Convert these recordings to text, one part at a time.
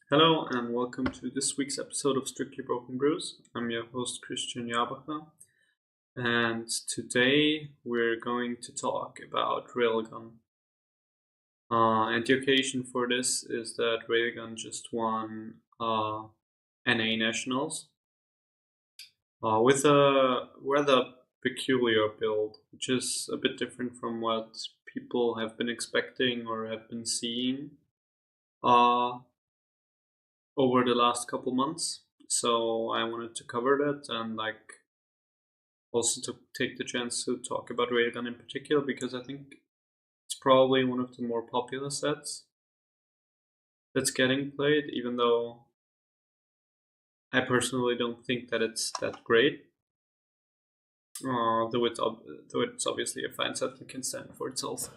Hello and welcome to this week's episode of Strictly Broken Brews. I'm your host Christian Jabacher, and today we're going to talk about Railgun. And the occasion for this is that Railgun just won NA Nationals with a rather peculiar build, which is a bit different from what people have been expecting or have been seeing over the last couple months. So I wanted to cover that and also to take the chance to talk about Railgun in particular because I think it's probably one of the more popular sets that's getting played, even though I personally don't think that it's that great. Though it's obviously a fine set that can stand for itself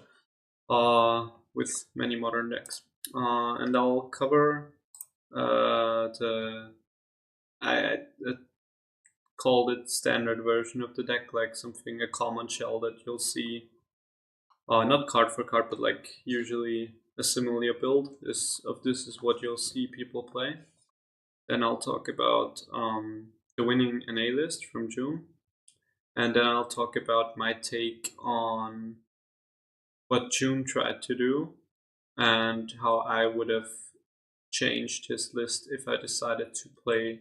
with many modern decks. And I'll cover I called it standard version of the deck, like a common shell that you'll see, not card for card, but like usually a similar build. This is what you'll see people play. Then I'll talk about the winning NA list from June, and then I'll talk about my take on what June tried to do and how I would have changed his list if I decided to play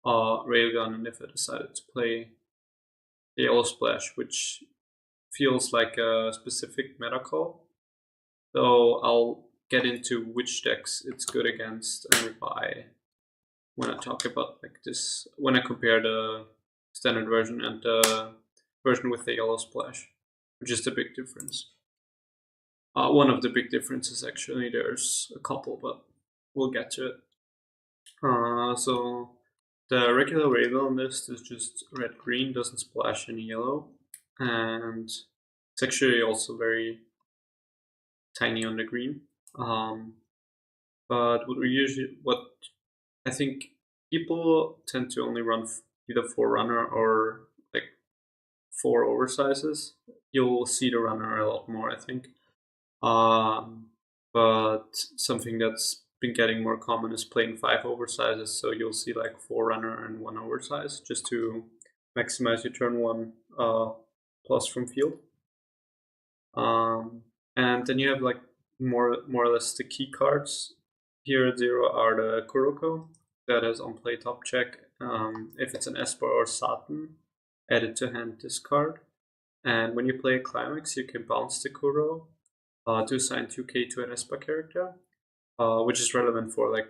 Railgun and if I decided to play the Yellow Splash, which feels like a specific meta call. So I'll get into which decks it's good against and why when I talk about this, when I compare the standard version and the version with the Yellow Splash, which is the big difference. One of the big differences, actually. There's a couple, but we'll get to it. So the regular Railgun list is just red-green, doesn't splash any yellow, and it's actually also very tiny on the green. But what I think people tend to only run either 4 runner or like 4 oversizes. You'll see the runner a lot more, I think. But something that's been getting more common is playing 5 oversizes, so you'll see like 4 runner and 1 oversize just to maximize your turn 1 plus from field. And then you have like more or less the key cards. Here at 0 are the Kuroko that is on play top check. If it's an Esper or Satin, add it to hand discard. And when you play a Climax, you can bounce the Kuro to assign 2k to an Esper character, which is relevant for like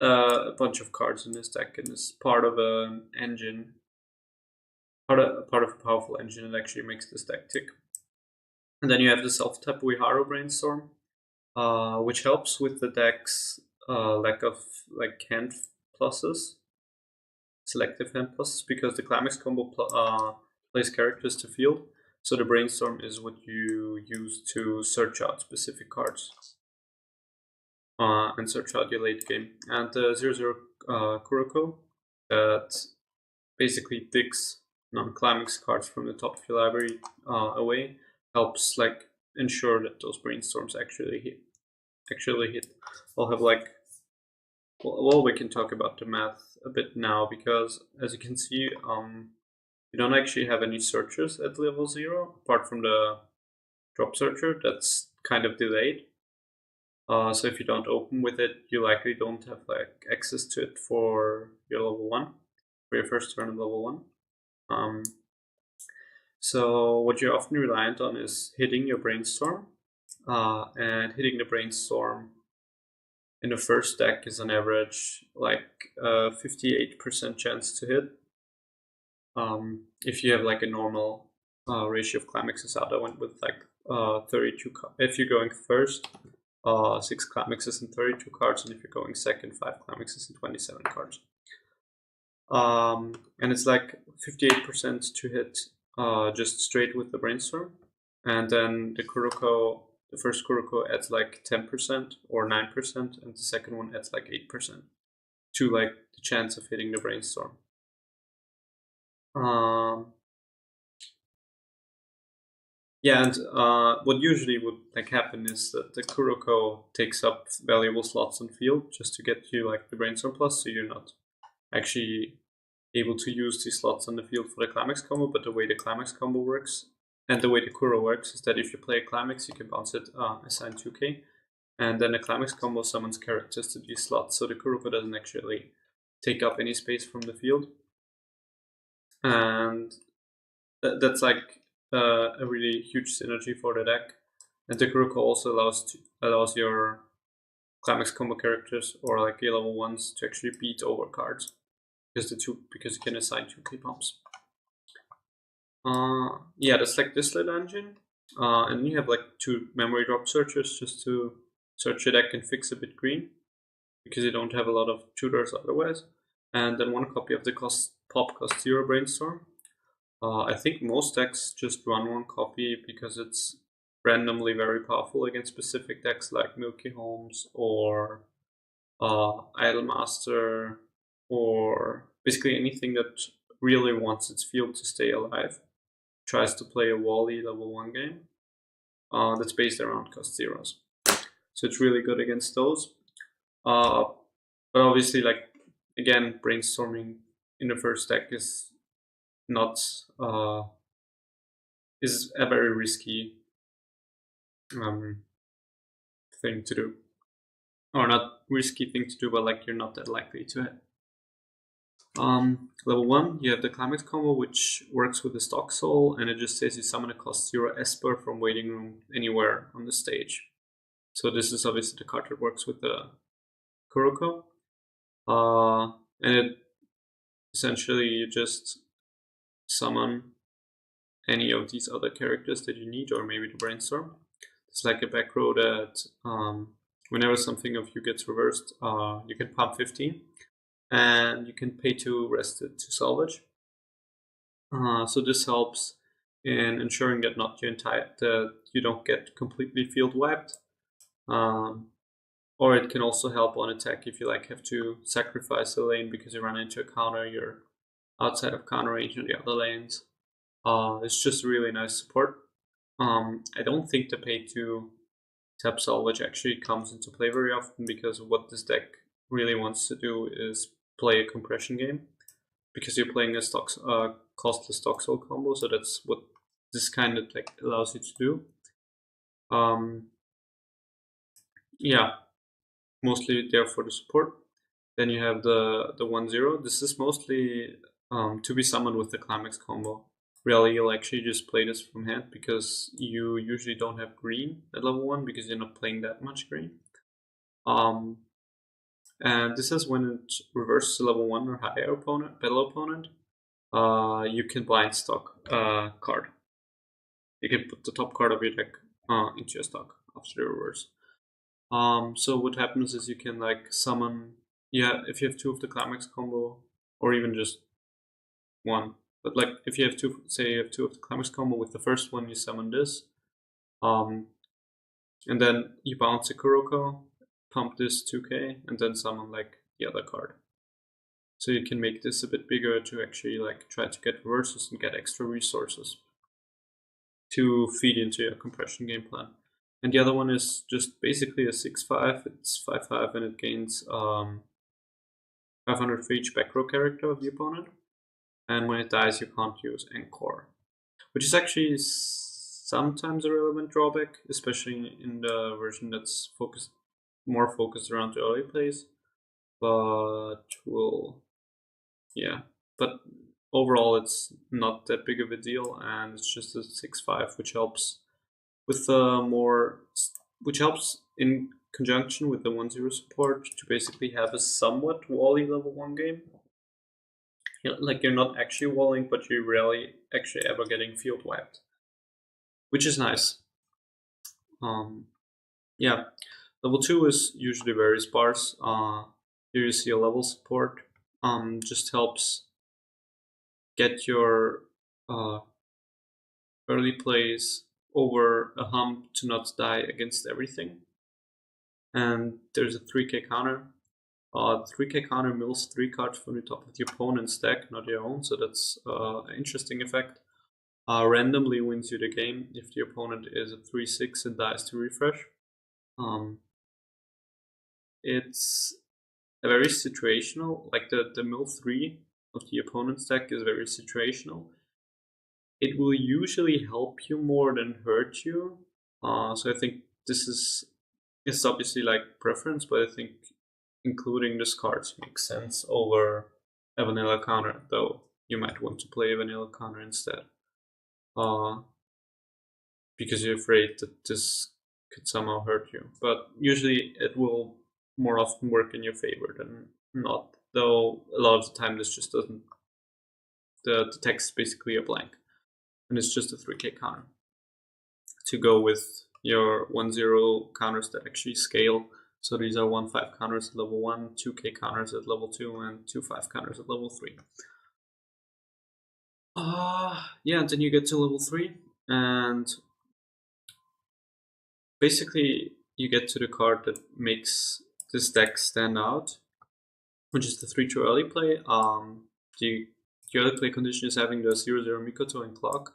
a bunch of cards in this deck and is part of an engine, part of a powerful engine that actually makes this deck tick. And then you have the self-tap Uehara Brainstorm, which helps with the deck's lack of like hand pluses, selective hand pluses, because the Climax combo plays characters to field. So the Brainstorm is what you use to search out specific cards and search out your late game. And the 0/0 Kuroko that basically digs non-Climax cards from the top of your library away helps like ensure that those Brainstorms actually hit. I'll have like well, we can talk about the math a bit now because as you can see, you don't actually have any searchers at level 0 apart from the drop searcher that's kind of delayed. So if you don't open with it, you likely don't have like access to it for your level 1, for your first turn of level 1. So what you're often reliant on is hitting your Brainstorm, and hitting the Brainstorm in the first deck is on average like 58% chance to hit. If you have like a normal ratio of climaxes out, I went with like 32. If you're going first, 6 climaxes and 32 cards, and if you're going second, 5 climaxes and 27 cards. And it's like 58% to hit just straight with the Brainstorm, and then the first Kuroko adds like 10% or 9%, and the second one adds like 8% to like the chance of hitting the Brainstorm. Yeah, and what usually would like happen is that the Kuroko takes up valuable slots on field just to get you like the brainstorm plus, so you're not actually able to use these slots on the field for the climax combo. But the way the climax combo works and the way the Kuro works is that if you play a climax, you can bounce it, assign 2k, and then the climax combo summons characters to these slots, so the Kuroko doesn't actually take up any space from the field, and that's like a really huge synergy for the deck. And the Kuroko also allows your climax combo characters or like A level ones to actually beat over cards because you can assign 2k pumps. Yeah, that's like this lit engine. And you have like 2 memory drop searchers just to search your deck and fix a bit green because you don't have a lot of tutors otherwise. And then 1 copy of the cost 0 brainstorm. I think most decks just run 1 copy because it's randomly very powerful against specific decks like Milky Homes or Idolmaster, or basically anything that really wants its field to stay alive, tries to play a Wally level 1 game that's based around cost zeros. So it's really good against those. Uh, but obviously, like, again, brainstorming in the first deck is not is a very risky thing to do, or not risky thing to do, but like you're not that likely to hit. Level 1, you have the climax combo, which works with the stock soul, and it just says you summon a cost 0 Esper from waiting room anywhere on the stage. So this is obviously the card that works with the Kuroko. And it essentially you just summon any of these other characters that you need, or maybe the brainstorm. It's like a back row that whenever something of you gets reversed, you can pump 15, and you can pay to rest it to salvage. So this helps in ensuring that that you don't get completely field wiped. Or it can also help on attack if you like have to sacrifice a lane because you run into a counter, you're outside of counter range in the other lanes. It's just really nice support. I don't think the pay to tap salvage actually comes into play very often because what this deck really wants to do is play a compression game because you're playing a costless stock soul combo, so that's what this kind of like allows you to do. Yeah, mostly there for the support. Then you have the 1-0. This is mostly to be summoned with the climax combo. Really, you'll actually just play this from hand because you usually don't have green at level 1 because you're not playing that much green. And this is when it reverses to level 1 or higher battle opponent. You can blind stock card. You can put the top card of your deck into your stock after the reverse. So what happens is you can like summon, yeah, if you have 2 of the climax combo, or even just 1. But like if you have 2, say you have 2 of the climax combo, with the first one you summon this, and then you bounce a Kuroko, pump this 2k, and then summon like the other card. So you can make this a bit bigger to actually like try to get reverses and get extra resources to feed into your compression game plan. And the other one is just basically a 6/5. It's 5/5 and it gains 500 for each back row character of the opponent. And when it dies, you can't use Encore, which is actually sometimes a relevant drawback, especially in the version that's more focused around the early plays. But but overall, it's not that big of a deal, and it's just a 6/5, which helps with which helps in conjunction with the 1-0 support to basically have a somewhat Wally level 1 game. Like you're not actually walling, but you're rarely actually ever getting field wiped, which is nice. Yeah, level 2 is usually very sparse. Here you see a level support. Just helps get your early plays over a hump to not die against everything. And there's a 3k counter. The 3k counter mills 3 cards from the top of the opponent's deck, not your own, so that's an interesting effect. randomly wins you the game if the opponent is at 3-6 and dies to refresh. It's very situational, like the mill 3 of the opponent's deck is very situational. It will usually help you more than hurt you. So I think this is, it's obviously like preference, but I think including these cards makes sense over a vanilla counter, though you might want to play a vanilla counter instead. Because you're afraid that this could somehow hurt you. But usually it will more often work in your favor than not, though a lot of the time this just doesn't, the text is basically a blank, and it's just a 3k counter to go with your 1-0 counters that actually scale. So these are 1-5 counters at level 1, 2k counters at level 2, and 2-5 counters at level 3. Yeah, and then you get to level 3, and basically you get to the card that makes this deck stand out, which is the 3 too early play. The early play condition is having the 0-0 Mikoto in clock,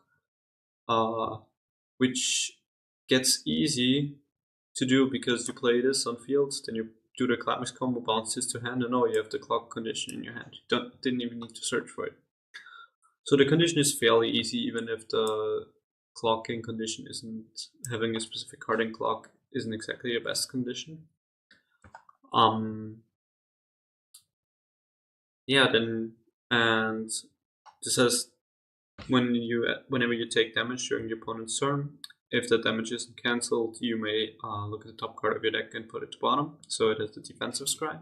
which gets easy to do because you play this on fields, then you do the climax combo, bounces to hand, and oh, you have the clock condition in your hand. You didn't even need to search for it. So the condition is fairly easy, even if the clocking condition isn't, having a specific card in clock isn't exactly the best condition. Yeah, then, and this says whenever you take damage during your opponent's turn, if the damage isn't cancelled, you may look at the top card of your deck and put it to bottom. So it has the defensive scry.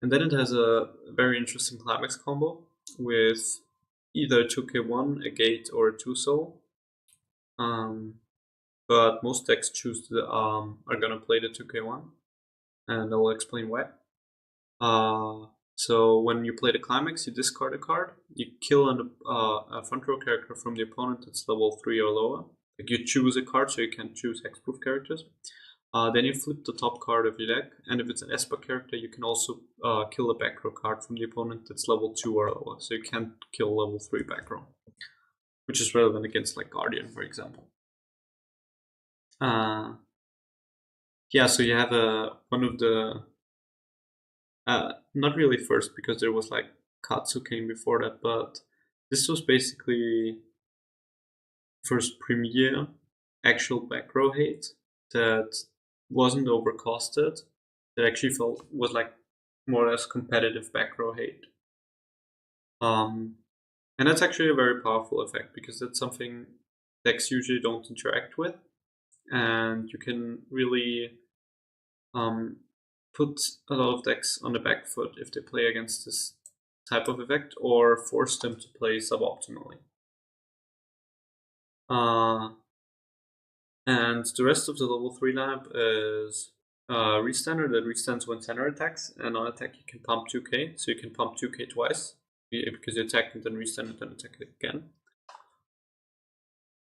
And then it has a very interesting climax combo with either 2k1, a gate, or a 2 soul. But most decks choose the are gonna play the 2k1, and I will explain why. So when you play the climax, you discard a card, you kill a front row character from the opponent that's level 3 or lower. Like you choose a card, so you can choose hexproof characters. Then you flip the top card of your deck, and if it's an Esper character, you can also kill a back row card from the opponent that's level 2 or lower. So you can't kill level 3 back row, which is relevant against like Guardian, for example. Yeah, so you have one of the not really first, because there was like Katsu came before that, but this was basically first premier actual back row hate that wasn't overcosted, that actually felt was like more or less competitive back row hate. And that's actually a very powerful effect because that's something decks usually don't interact with, and you can really put a lot of decks on the back foot if they play against this type of effect, or force them to play suboptimally. And the rest of the level 3 lineup is Restander that restands when center attacks, and on attack you can pump 2k, so you can pump 2k twice, because you attack and then restand and then attack it again.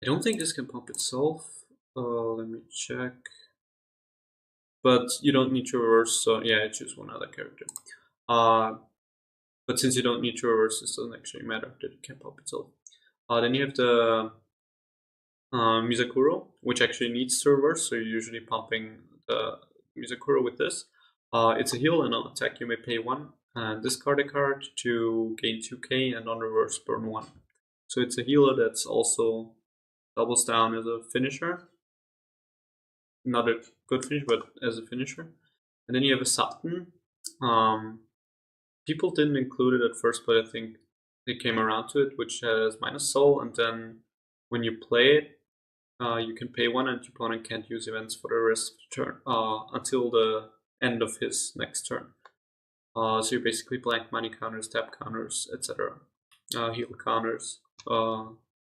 I don't think this can pump itself, let me check. But you don't need to reverse, so yeah, I choose one other character. But since you don't need to reverse, this doesn't actually matter that it can pump itself. Then you have the Misakuro, which actually needs to reverse, so you're usually pumping the Misakuro with this. It's a heal, and on attack you may pay 1 and discard a card to gain 2k, and on reverse burn 1. So it's a healer that's also doubles down as a finisher. Not a good finish, but as a finisher. And then you have a Satan. People didn't include it at first, but I think they came around to it, which has minus soul, and then when you play it, you can pay 1 and your opponent can't use events for the rest of the turn, until the end of his next turn. So you basically blank money counters, tap counters, etc. Heal counters,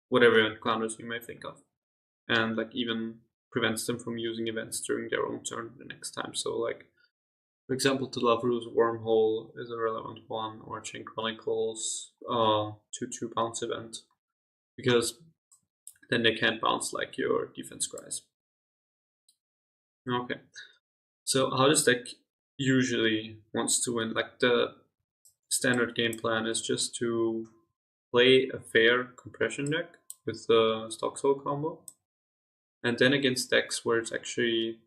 whatever event counters you may think of. And like even prevents them from using events during their own turn the next time. So like, for example, Toaru's Wormhole is a relevant one, or Chain Chronicles 2/2 bounce event, because then they can't bounce like your defense guys. Okay, so how this deck usually wants to win, like the standard game plan is just to play a fair compression deck with the stock soul combo. And then against decks where it actually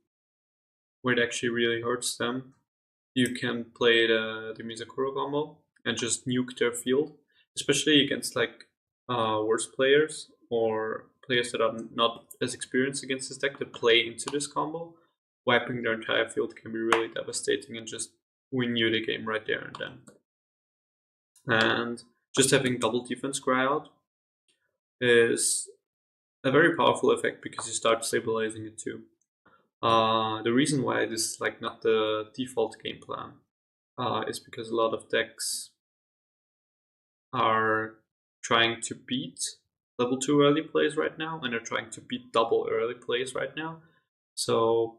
really hurts them, you can play the Mizakuro combo and just nuke their field, especially against like worse players or players that are not as experienced against this deck that play into this combo. Wiping their entire field can be really devastating and just win you the game right there and then. And just having double defense cry out is a very powerful effect because you start stabilizing it too. The reason why this is like not the default game plan is because a lot of decks are trying to beat level 2 early plays right now, and they're trying to beat double early plays right now. So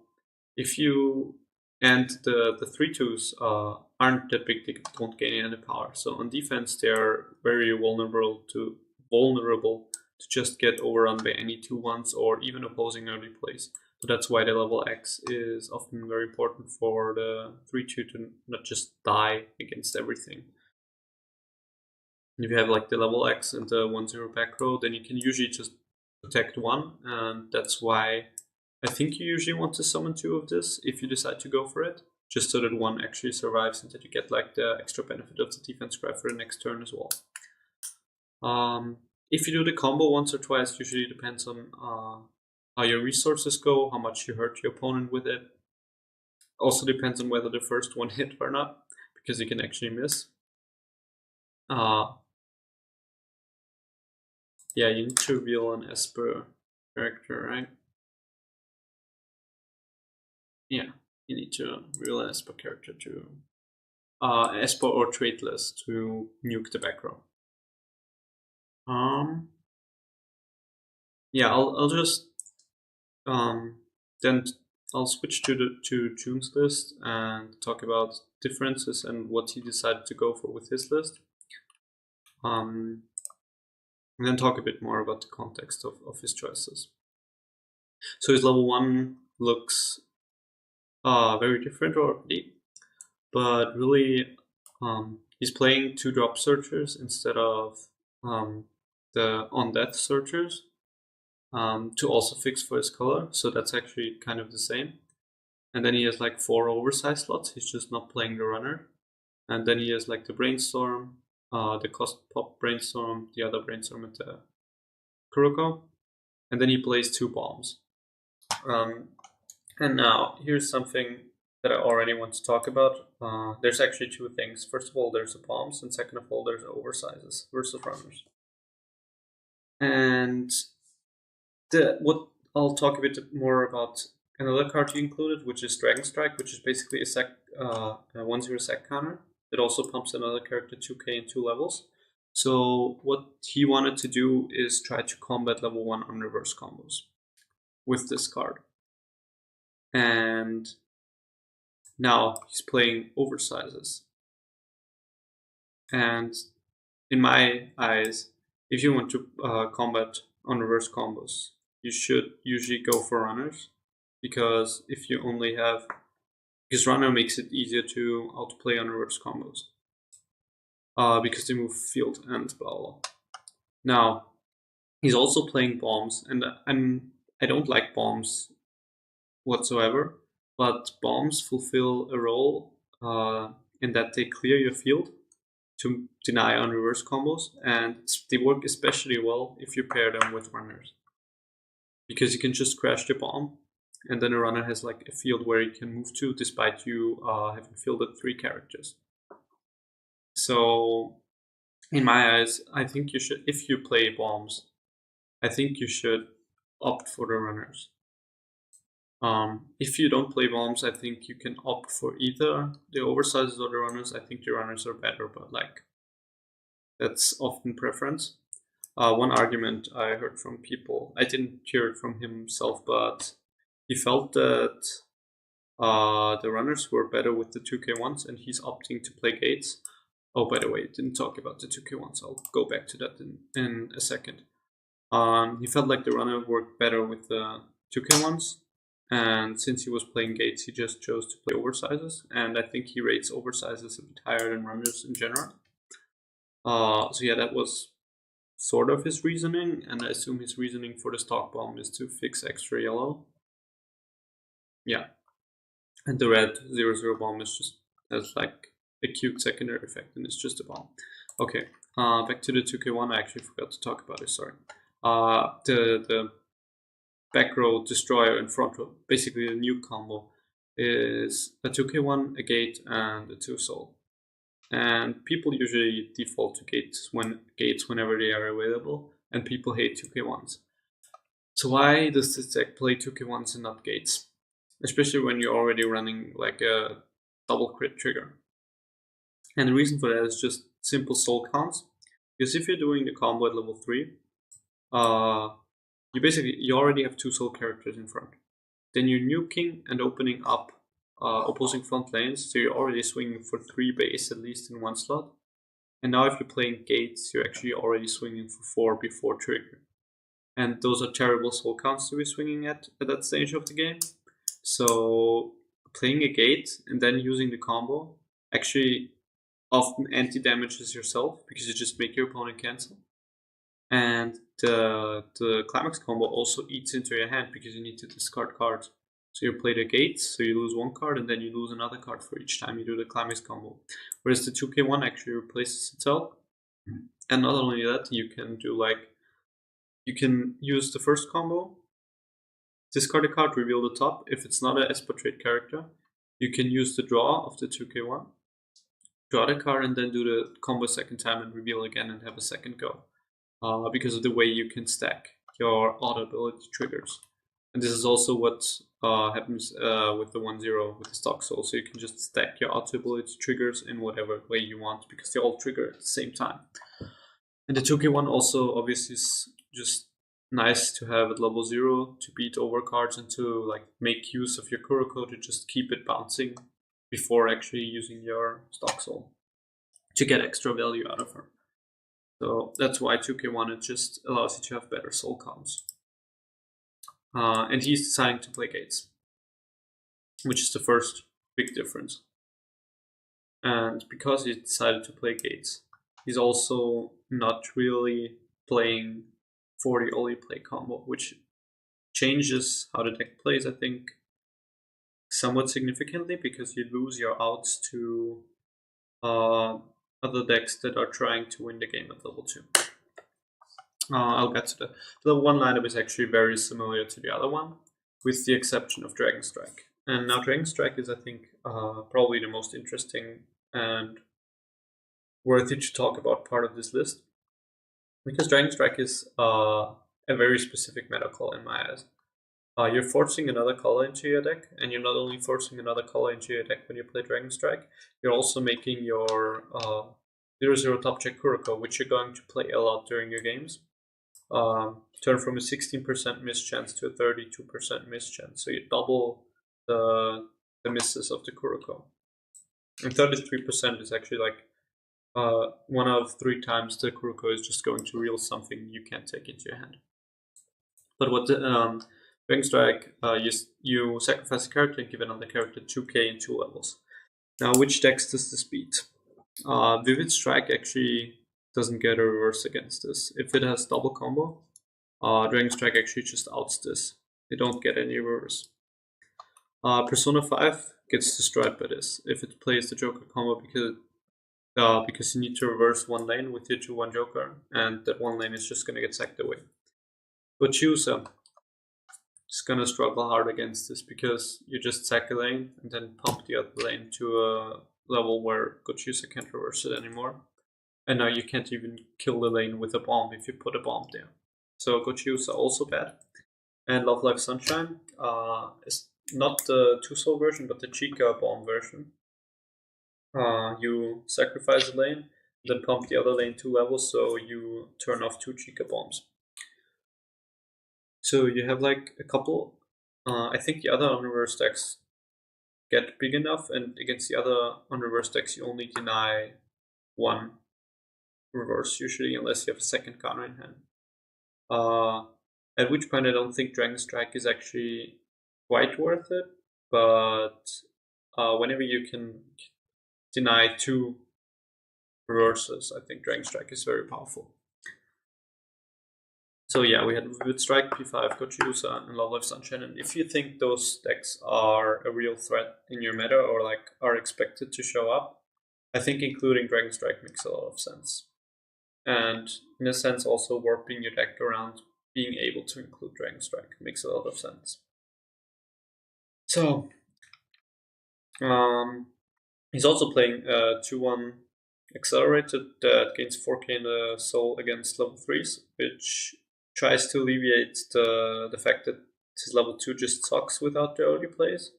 if you and the 3/2s aren't that big, they don't gain any power. So on defense, they're very vulnerable to just get overrun by any 2/1s or even opposing early plays. So that's why the level X is often very important for the 3/2 to not just die against everything. If you have like the level X and the 1/0 back row, then you can usually just protect one, and that's why I think you usually want to summon 2 of this if you decide to go for it, just so that one actually survives and that you get like the extra benefit of the defense cry for the next turn as well. If you do the combo once or twice, usually depends on how your resources go, how much you hurt your opponent with it. Also depends on whether the first one hit or not, because you can actually miss. Yeah, you need to reveal an Esper character, right? Yeah, you need to reveal an Esper character to Esper or traitless to nuke the back row. Yeah, I'll just then I'll switch to June's list and talk about differences and what he decided to go for with his list. And then talk a bit more about the context of his choices. So his level 1 looks very different already, but really he's playing 2 drop searchers instead of the on death searchers to also fix for his color, so that's actually kind of the same. And then he has like 4 oversized slots, he's just not playing the runner. And then he has like the brainstorm, the cost pop brainstorm, the other brainstorm at the Kuroko, and then he plays 2 bombs. And now here's something that I already want to talk about. There's actually 2 things. First of all, there's the bombs, and second of all, there's oversizes versus runners. And what I'll talk a bit more about another card he included, which is Dragon Strike, which is basically a 1/0 sec counter. It also pumps another character 2k in 2 levels. So what he wanted to do is try to combat level 1 on reverse combos with this card. And now he's playing oversizes. And in my eyes, if you want to combat on reverse combos, you should usually go for runners, because if you only have, because runner makes it easier to outplay on reverse combos, because they move field and blah blah. Now he's also playing bombs, and I don't like bombs whatsoever, but bombs fulfill a role in that they clear your field to deny on reverse combos, and they work especially well if you pair them with runners, because you can just crash the bomb, and then a runner has like a field where he can move to, despite you having fielded 3 characters. So in my eyes, I think you should, if you play bombs, I think you should opt for the runners. If you don't play bombs, I think you can opt for either the oversizes or the runners. I think the runners are better, but like, that's often preference. One argument I heard from people, I didn't hear it from himself, but he felt that the runners were better with the 2k1s, and he's opting to play gates. Oh, by the way, didn't talk about the 2k1s. I'll go back to that in a second. He felt like the runner worked better with the 2k1s, and since he was playing gates, he just chose to play oversizes, and I think he rates oversizes a bit higher than runners in general. So yeah, that was sort of his reasoning, and I assume his reasoning for the stock bomb is to fix extra yellow. Yeah. And the red 0/0 bomb is just has like a cute secondary effect, and it's just a bomb. Okay, back to the 2k1. I actually forgot to talk about it. Sorry. The back row destroyer and front row, basically the new combo, is a 2k1, a gate, and a 2 soul. And people usually default to gates whenever they are available, and people hate 2k1s. So why does this deck play 2k1s and not gates? Especially when you're already running like a double crit trigger. And the reason for that is just simple soul counts. Because if you're doing the combo at level 3, you already have 2 soul characters in front. Then you're nuking and opening up opposing front lanes, so you're already swinging for 3 base at least in one slot. And now if you're playing gates, you're actually already swinging for 4 before trigger. And those are terrible soul counts to be swinging at that stage of the game. So playing a gate and then using the combo actually often anti-damages yourself because you just make your opponent cancel. And the climax combo also eats into your hand because you need to discard cards. So you play the gates, so you lose 1 card and then you lose another card for each time you do the climax combo. Whereas the 2k1 actually replaces itself. And not only that, you can use the first combo, discard a card, reveal the top. If it's not an Esper trait character, you can use the draw of the 2k1, draw the card, and then do the combo second time and reveal again and have a second go. Because of the way you can stack your auto ability triggers. And this is also what happens with the 1/0 with the stock soul. So you can just stack your auto ability triggers in whatever way you want because they all trigger at the same time. And the 2k1 also obviously is just nice to have at level 0 to beat over cards and to like make use of your Kuroko to just keep it bouncing before actually using your stock soul to get extra value out of her. So that's why 2k1 it just allows you to have better soul counts. And he's deciding to play gates, which is the first big difference. And because he decided to play gates, he's also not really playing for the Oli play combo, which changes how the deck plays, I think, somewhat significantly because you lose your outs to other decks that are trying to win the game at level 2. I'll get to the one lineup is actually very similar to the other one, with the exception of Dragon Strike. And now Dragon Strike is, I think, probably the most interesting and worthy to talk about part of this list, because Dragon Strike is a very specific meta call in my eyes. You're forcing another color into your deck, and you're not only forcing another color into your deck when you play Dragon Strike, you're also making your 0/0 top check Kuroko, which you're going to play a lot during your games, turn from a 16% miss chance to a 32% miss chance. So you double the misses of the Kuroko. And 33% is actually like 1 out of 3 times the Kuroko is just going to reel something you can't take into your hand. But what Dragon Strike, you sacrifice a character and give another character 2k in 2 levels. Now, which decks does this beat? Vivid Strike actually doesn't get a reverse against this. If it has double combo, Dragon Strike actually just outs this. They don't get any reverse. Persona 5 gets destroyed by this if it plays the Joker combo because you need to reverse 1 lane with your 2/1 Joker, and that 1 lane is just gonna get sacked away. Gochusa is gonna struggle hard against this because you just sack a lane and then pump the other lane to a level where Gochusa can't reverse it anymore. And now you can't even kill the lane with a bomb if you put a bomb there. So Gochusa also bad. And Love Life Sunshine is not the 2-soul version, but the Chica bomb version. You sacrifice a lane, then pump the other lane 2 levels, so you turn off 2 Chica bombs. So you have like a couple. I think the other unreversed decks get big enough, and against the other unreversed decks, you only deny 1 reverse usually, unless you have a second counter in hand. At which point I don't think Dragon Strike is actually quite worth it, but whenever you can deny 2 reverses, I think Dragon Strike is very powerful. So yeah, we had Vivid Strike, P5, Gochiusa, and Love Life Sunshine. And if you think those decks are a real threat in your meta or like are expected to show up, I think including Dragon Strike makes a lot of sense. And in a sense, also warping your deck around being able to include Dragon Strike makes a lot of sense. So he's also playing 2-1 Accelerated that gains 4k in the soul against level 3s, which tries to alleviate the fact that his level 2 just sucks without the early plays.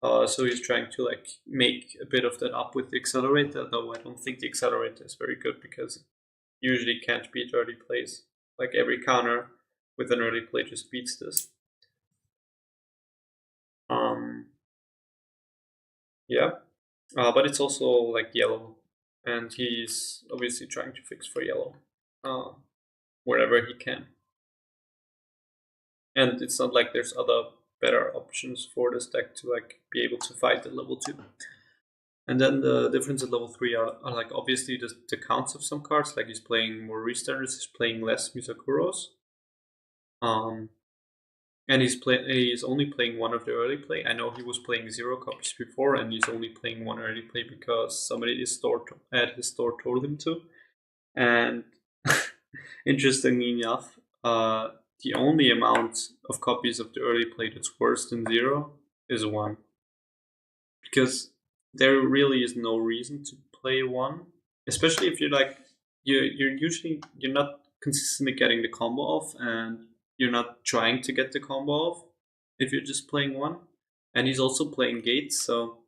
So he's trying to like make a bit of that up with the Accelerator, though I don't think the Accelerator is very good because it usually can't beat early plays. Like every counter with an early play just beats this. Yeah, but it's also like yellow, and he's obviously trying to fix for yellow wherever he can. And it's not like there's other better options for this deck to like be able to fight at level 2. And then the difference at level 3 are like obviously the counts of some cards, like he's playing more restarters, he's playing less Misakuros. And he's only playing one of the early play. I know he was playing 0 copies before, and he's only playing one early play because somebody at his store told him to. And interestingly enough, the only amount of copies of the early play that's worse than 0 is 1. Because there really is no reason to play 1, especially if you're like you're not consistently getting the combo off, and you're not trying to get the combo off if you're just playing 1. And he's also playing gates, so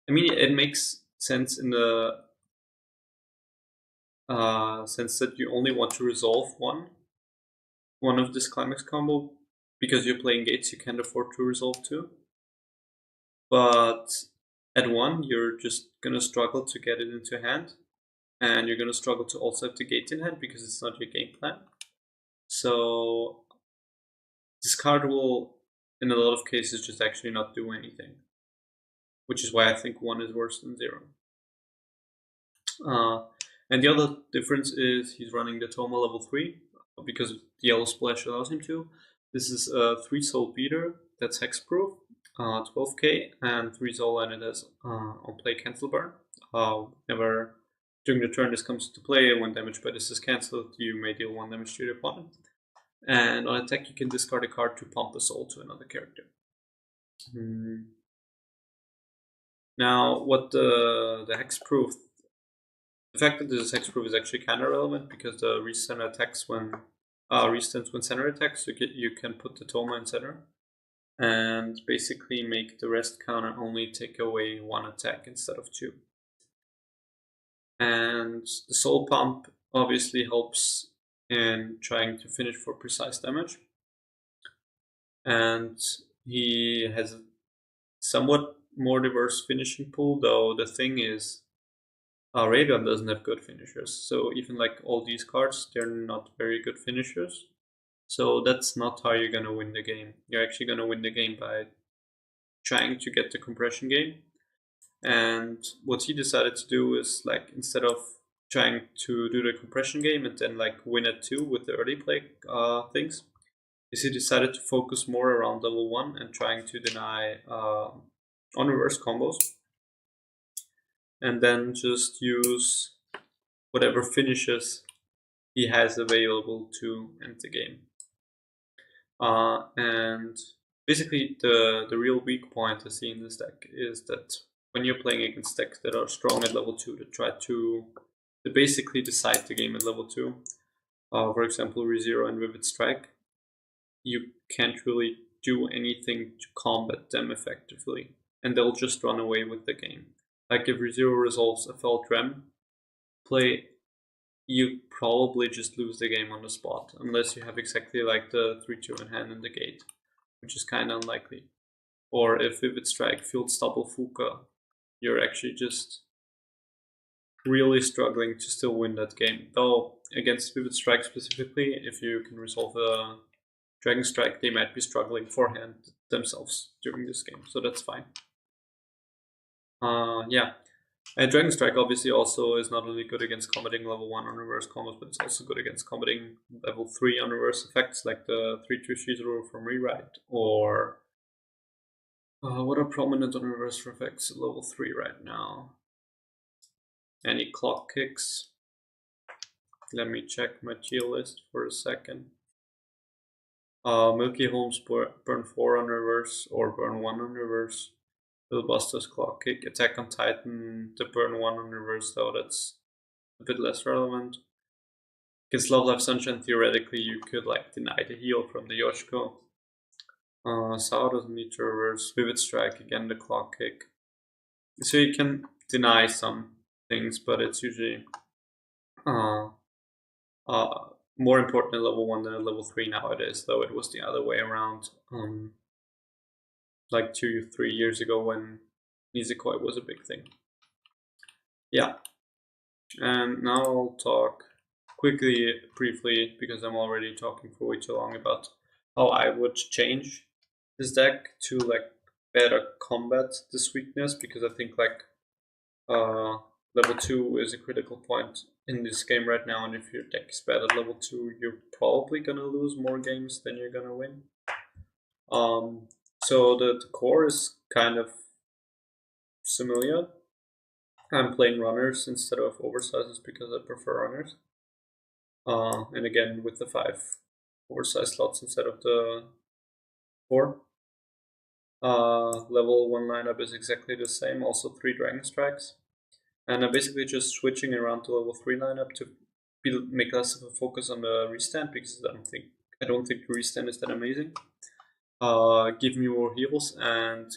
I mean it makes sense in the sense that you only want to resolve one of this climax combo because you're playing gates, you can't afford to resolve 2. But at 1, you're just gonna struggle to get it into hand, and you're gonna struggle to also have the gate in hand because it's not your game plan. So this card will, in a lot of cases, just actually not do anything, which is why I think 1 is worse than 0. And the other difference is he's running the Toma level 3 because the yellow splash allows him to. This is a 3 soul beater that's hexproof, 12k, and 3 soul, and it has on play cancel burn. Whenever during the turn this comes into play, and when damage by this is cancelled, you may deal 1 damage to your opponent. And on attack, you can discard a card to pump a soul to another character. Now, what the hexproof, the fact that this is hexproof is actually kind of relevant because the recenter attacks when restands when center attacks, so you can put the Toma in center and basically make the rest counter only take away 1 attack instead of 2. And the soul pump obviously helps in trying to finish for precise damage. And he has a somewhat more diverse finishing pool, though the thing is Railgun doesn't have good finishers. So even like all these cards, they're not very good finishers. So that's not how you're gonna win the game. You're actually gonna win the game by trying to get the compression game. And what he decided to do is like instead of trying to do the compression game and then like win at 2 with the early play things, is he decided to focus more around level 1 and trying to deny on reverse combos, and then just use whatever finishes he has available to end the game. And basically the real weak point I see in this deck is that when you're playing against decks that are strong at level 2 that try to basically decide the game at level 2, for example ReZero and Vivid Strike, you can't really do anything to combat them effectively, and they'll just run away with the game. Like if ReZero resolves a Felt Rem play, you probably just lose the game on the spot, unless you have exactly like the 3-2 in hand in the gate, which is kind of unlikely. Or if Vivid Strike fields double Fuka, you're actually just really struggling to still win that game. Though against Vivid Strike specifically, if you can resolve a Dragon Strike, they might be struggling forehand themselves during this game, so that's fine. Yeah. And Dragon Strike obviously also is not only good against combating level 1 on reverse combos, but it's also good against combating level 3 on reverse effects like the 3-2 Shizuru from Rewrite, or what are prominent on reverse effects at level 3 right now? Any clock kicks? Let me check my tier list for a second. Milky Holmes burn 4 on reverse or burn 1 on reverse. Buster's Clock Kick. Attack on Titan, the burn 1 on reverse, though that's a bit less relevant. Against Love Life Sunshine, theoretically, you could like deny the heal from the Yoshiko. Sao doesn't need to reverse. Vivid Strike, again the Clock Kick. So you can deny some things, but it's usually more important at level 1 than at level 3 nowadays, though it was the other way around. Like 2-3 years ago when Nisekoi was a big thing. Yeah. And now I'll talk quickly, briefly, because I'm already talking for way too long, about how I would change this deck to like better combat this weakness, because I think like level 2 is a critical point in this game right now, and if your deck is bad at level 2, you're probably gonna lose more games than you're gonna win. So the core is kind of similar. I'm playing runners instead of oversizes because I prefer runners. And again, with the 5 oversized slots instead of the 4. Level 1 lineup is exactly the same, also 3 Dragon Strikes. And I'm basically just switching around to level 3 lineup to make less of a focus on the restand, because I don't think the restand is that amazing. Give me more heals and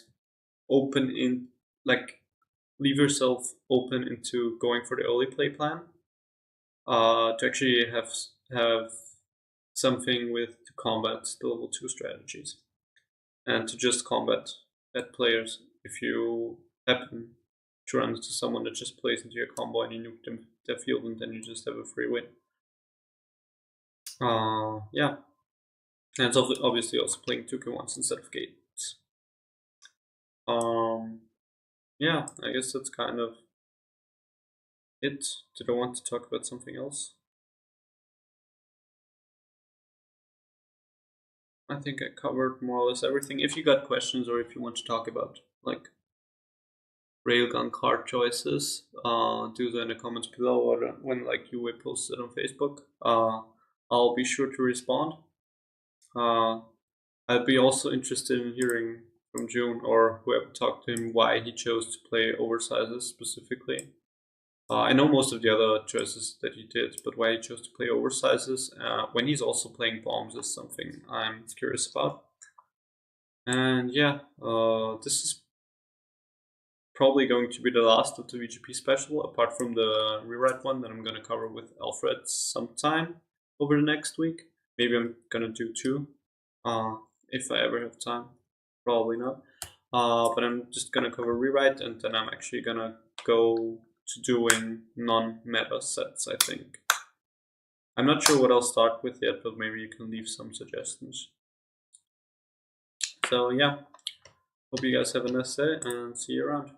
leave yourself open into going for the early play plan. To actually have something to combat the level 2 strategies, and to just combat bad players. If you happen to run into someone that just plays into your combo and you nuke their field, and then you just have a free win. Yeah. And it's obviously also playing 2k1s instead of gates. Yeah, I guess that's kind of it. Did I want to talk about something else? I think I covered more or less everything. If you got questions, or if you want to talk about like Railgun card choices, do that in the comments below, or when like you will post it on Facebook. I'll be sure to respond. I'd be also interested in hearing from June, or whoever talked to him, why he chose to play oversizes specifically. I know most of the other choices that he did, but why he chose to play oversizes when he's also playing bombs is something I'm curious about. And yeah, this is probably going to be the last of the VGP special, apart from the rewrite one that I'm going to cover with Alfred sometime over the next week. Maybe I'm going to do 2, if I ever have time. Probably not. But I'm just going to cover rewrite, and then I'm actually going to go to doing non-meta sets, I think. I'm not sure what I'll start with yet, but maybe you can leave some suggestions. So yeah, hope you guys have a nice day, and see you around.